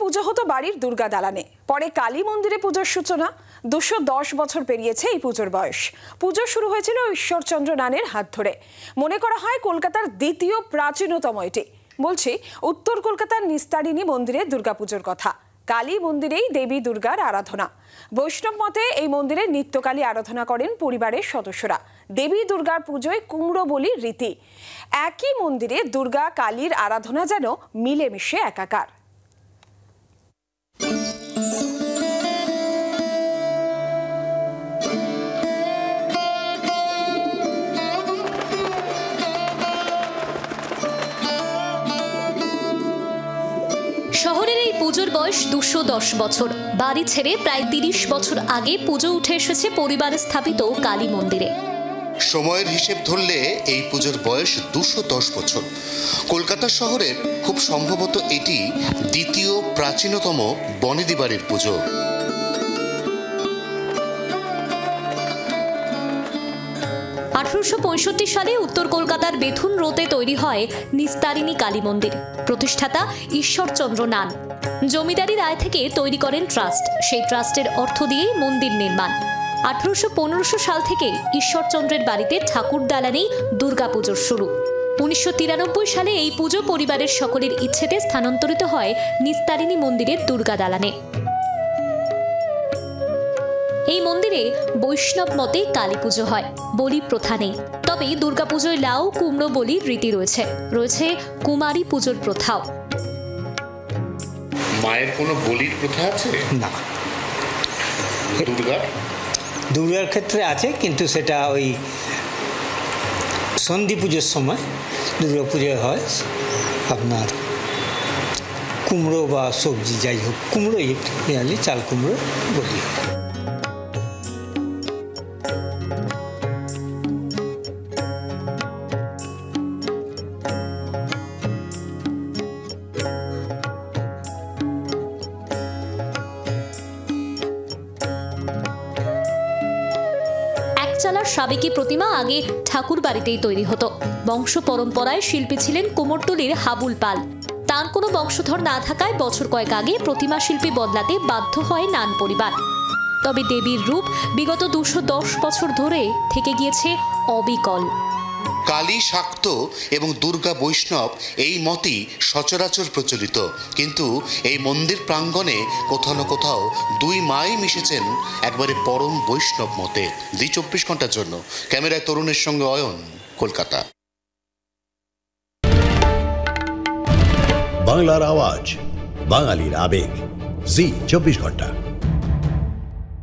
পুজো হতো বাড়ির দুর্গা দালানে, পরে কালী মন্দিরে পুজোর সূচনা। 210 বছর পেরিয়েছে এই পুজোর বয়স। পুজো শুরু হয়েছিল ঈশ্বরচন্দ্র নানের হাত ধরে। মনে করা হয় কলকাতার দ্বিতীয় প্রাচীনতম এটি। বলছি উত্তর কলকাতার নিস্তারিণী মন্দিরে দুর্গাপুজোর কথা। কালী মন্দিরেই দেবী দুর্গার আরাধনা। বৈষ্ণব মতে এই মন্দিরে নিত্যকালী আরাধনা করেন পরিবারের সদস্যরা। দেবী দুর্গার পুজোয় কুমড়ো বলির রীতি। একই মন্দিরে দুর্গা কালীর আরাধনা যেন মিলেমিশে একাকার। শহরের এই পুজোর বয়স 210 বছর। বাড়ি ছেড়ে প্রায় 30 বছর আগে পুজো উঠে এসেছে পরিবারে স্থাপিত কালী মন্দিরে। সময়ের হিসেব ধরলে এই পুজোর বয়স 210 বছর। কলকাতা শহরের খুব সম্ভবত এটি দ্বিতীয় প্রাচীনতম বনেদি বাড়ির পুজো। সালে উত্তর কলকাতার বেথুন রোডে তৈরি হয় নিস্তারিণী কালী মন্দির। প্রতিষ্ঠাতা ঈশ্বরচন্দ্র নান জমিদারি রায় থেকে তৈরি করেন ট্রাস্ট। সেই ট্রাস্টের অর্থ দিয়েই মন্দির নির্মাণ। 1815 সাল থেকে ঈশ্বরচন্দ্রের বাড়িতে ঠাকুর দালানেই দুর্গাপুজোর শুরু। 1993 সালে এই পুজো পরিবারের সকলের ইচ্ছেতে স্থানান্তরিত হয় নিস্তারিণী মন্দিরের দুর্গা দালানে। এই মন্দিরে বৈষ্ণব মতে কালী পুজো হয়, বলি প্রথা নেই। তবে দুর্গাপুজোয় লাউ কুমড়ো বলির রীতি রয়েছে কুমারী পুজোর প্রথাও। মায়ের কোনো বলির প্রথা আছে না? দুর্গার ক্ষেত্রে আছে, কিন্তু সেটা ওই সন্ধি পুজোর সময় দুর্গা পুজো হয় আপনার কুমড়ো বা সবজি যাই হোক, কুমড়োই চাল কুমড়ো বলি। চালার সাবেকি প্রতিমা আগে ঠাকুর বাড়িতেই তৈরি হতো। বংশ পরম্পরায় শিল্পী ছিলেন কুমোরটুলির হাবুল পাল। তার কোনো বংশধর না থাকায় বছর কয়েক আগে প্রতিমা শিল্পী বদলাতে বাধ্য হয় নান পরিবার। তবে দেবীর রূপ বিগত 210 বছর ধরে থেকে গিয়েছে অবিকল। কালী শাক্ত এবং দুর্গা বৈষ্ণব এই মতই সচরাচর প্রচলিত, কিন্তু এই মন্দির প্রাঙ্গণে কোথাও না কোথাও দুই মাই মিশেছেন একবারে পরম বৈষ্ণব মতে। জি 24 ঘন্টার জন্য ক্যামেরায় তরুণের সঙ্গে অয়ন, কলকাতা। বাংলার আওয়াজ, বাঙালির আবেগ, জি 24 ঘন্টা।